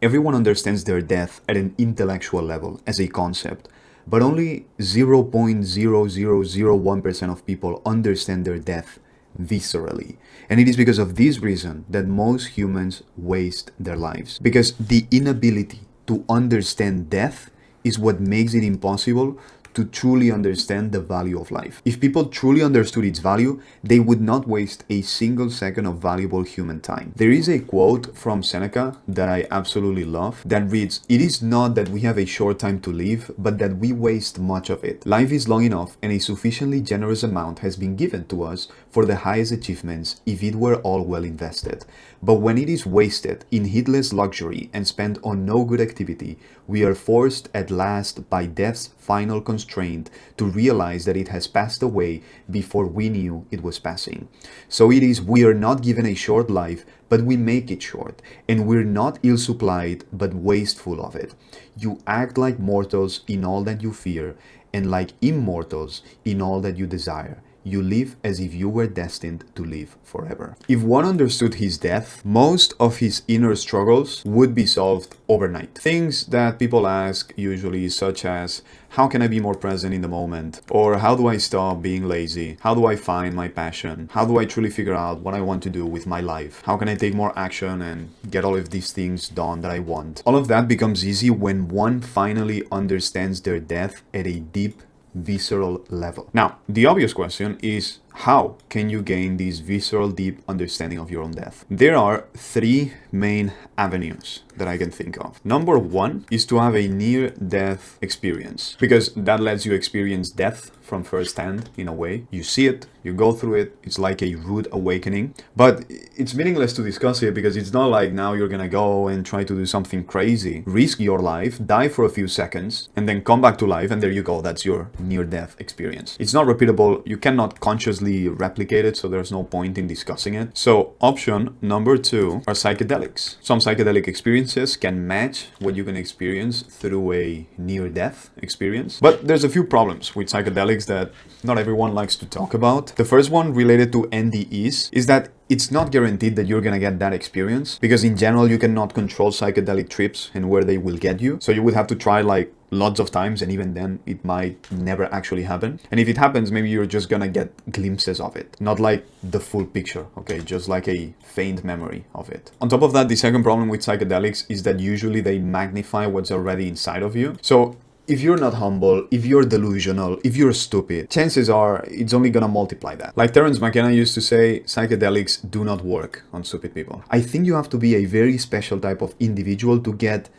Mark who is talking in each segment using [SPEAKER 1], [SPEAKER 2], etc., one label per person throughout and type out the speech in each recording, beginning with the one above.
[SPEAKER 1] Everyone understands their death at an intellectual level as a concept, but only 0.0001% of people understand their death viscerally. And it is because of this reason that most humans waste their lives. Because the inability to understand death is what makes it impossible to truly understand the value of life. If people truly understood its value, they would not waste a single second of valuable human time. There is a quote from Seneca that I absolutely love that reads, "It is not that we have a short time to live, but that we waste much of it. Life is long enough and a sufficiently generous amount has been given to us for the highest achievements if it were all well invested. But when it is wasted in heedless luxury and spent on no good activity, we are forced at last by death's final constraint to realize that it has passed away before we knew it was passing. So it is, we are not given a short life, but we make it short, and we're not ill-supplied, but wasteful of it. You act like mortals in all that you fear, and like immortals in all that you desire. You live as if you were destined to live forever." If one understood his death, most of his inner struggles would be solved overnight. Things that people ask usually, such as, how can I be more present in the moment? Or how do I stop being lazy? How do I find my passion? How do I truly figure out what I want to do with my life? How can I take more action and get all of these things done that I want? All of that becomes easy when one finally understands their death at a deep, visceral level. Now, the obvious question is, how can you gain this visceral, deep understanding of your own death? There are three main avenues that I can think of. Number one is to have a near-death experience, because that lets you experience death from firsthand in a way. You see it, you go through it, it's like a rude awakening. But it's meaningless to discuss it because it's not like now you're gonna go and try to do something crazy, risk your life, die for a few seconds, and then come back to life, and there you go, that's your near-death experience. It's not repeatable, you cannot consciously replicate it, so there's no point in discussing it. So option number two are psychedelics. Some psychedelic experiences can match what you can experience through a near-death experience. But there's a few problems with psychedelics that not everyone likes to talk about. The first one, related to NDEs, is that it's not guaranteed that you're gonna get that experience, because in general you cannot control psychedelic trips and where they will get you. So you would have to try like lots of times, and even then it might never actually happen. And if it happens, maybe you're just gonna get glimpses of it, not like the full picture, okay? Just like a faint memory of it. On top of that, the second problem with psychedelics is that usually they magnify what's already inside of you. So if you're not humble, if you're delusional, if you're stupid, chances are it's only gonna multiply that. Like Terence McKenna used to say, psychedelics do not work on stupid people. I think you have to be a very special type of individual to get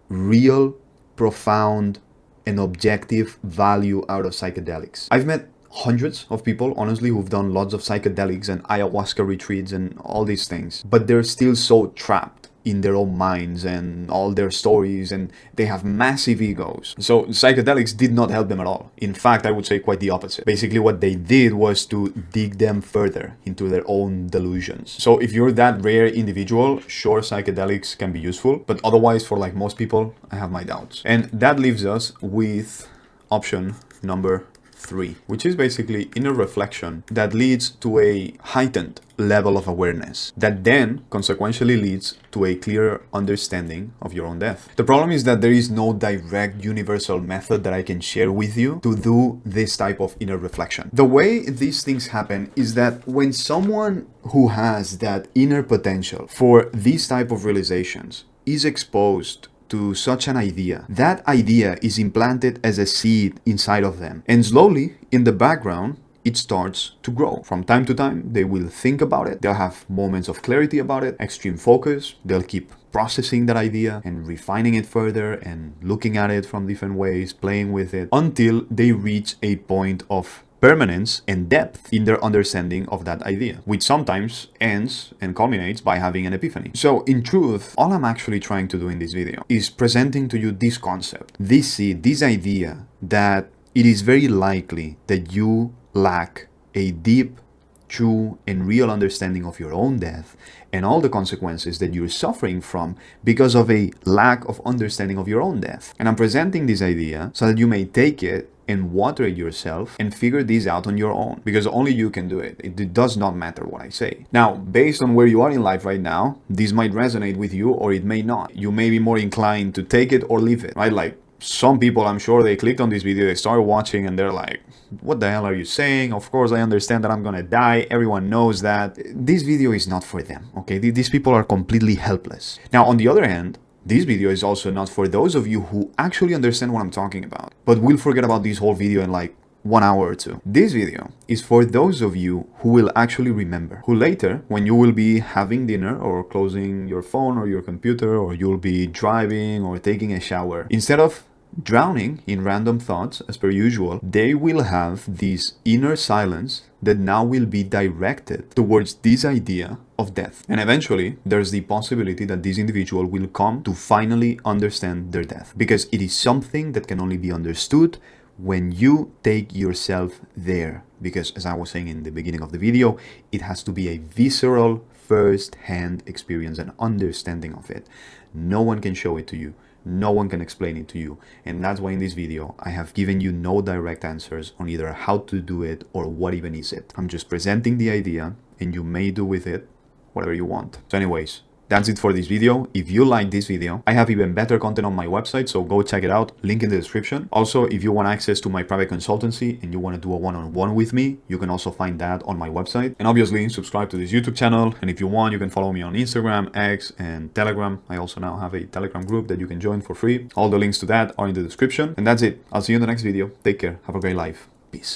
[SPEAKER 1] real, profound, and objective value out of psychedelics. I've met hundreds of people, honestly, who've done lots of psychedelics and ayahuasca retreats and all these things, but they're still so trapped in their own minds and all their stories, and they have massive egos. So psychedelics did not help them at all. In fact, I would say quite the opposite. Basically, what they did was to dig them further into their own delusions. So if you're that rare individual, sure, psychedelics can be useful, but otherwise, for like most people, I have my doubts. And that leaves us with option number three, which is basically inner reflection that leads to a heightened level of awareness that then consequentially leads to a clearer understanding of your own death. The problem is that there is no direct universal method that I can share with you to do this type of inner reflection. The way these things happen is that when someone who has that inner potential for these type of realizations is exposed to such an idea, that idea is implanted as a seed inside of them. And slowly, in the background, it starts to grow. From time to time, they will think about it. They'll have moments of clarity about it, extreme focus. They'll keep processing that idea and refining it further and looking at it from different ways, playing with it, until they reach a point of permanence and depth in their understanding of that idea, which sometimes ends and culminates by having an epiphany. So in truth, all I'm actually trying to do in this video is presenting to you this concept, this seed, this idea that it is very likely that you lack a deep, true, and real understanding of your own death and all the consequences that you're suffering from because of a lack of understanding of your own death. And I'm presenting this idea so that you may take it and water yourself and figure this out on your own, because only you can do it. It does not matter what I say. Now, based on where you are in life right now, this might resonate with you or it may not. You may be more inclined to take it or leave it, right? Like some people, I'm sure they clicked on this video, they started watching and they're like, what the hell are you saying? Of course, I understand that I'm gonna die. Everyone knows that. This video is not for them, okay? These people are completely helpless. Now, on the other hand, this video is also not for those of you who actually understand what I'm talking about, but will forget about this whole video in like 1 hour or two. This video is for those of you who will actually remember, who later, when you will be having dinner or closing your phone or your computer, or you'll be driving or taking a shower, instead of drowning in random thoughts as per usual, they will have this inner silence that now will be directed towards this idea of death. And eventually, there's the possibility that this individual will come to finally understand their death, because it is something that can only be understood when you take yourself there. Because as I was saying in the beginning of the video, it has to be a visceral, first-hand experience and understanding of it. No one can show it to you. No one can explain it to you. And that's why in this video, I have given you no direct answers on either how to do it or what even is it. I'm just presenting the idea and you may do with it whatever you want. So anyways, that's it for this video. If you like this video, I have even better content on my website, so go check it out. Link in the description. Also, if you want access to my private consultancy and you want to do a one-on-one with me, you can also find that on my website. And obviously, subscribe to this YouTube channel. And if you want, you can follow me on Instagram, X, and Telegram. I also now have a Telegram group that you can join for free. All the links to that are in the description. And that's it. I'll see you in the next video. Take care. Have a great life.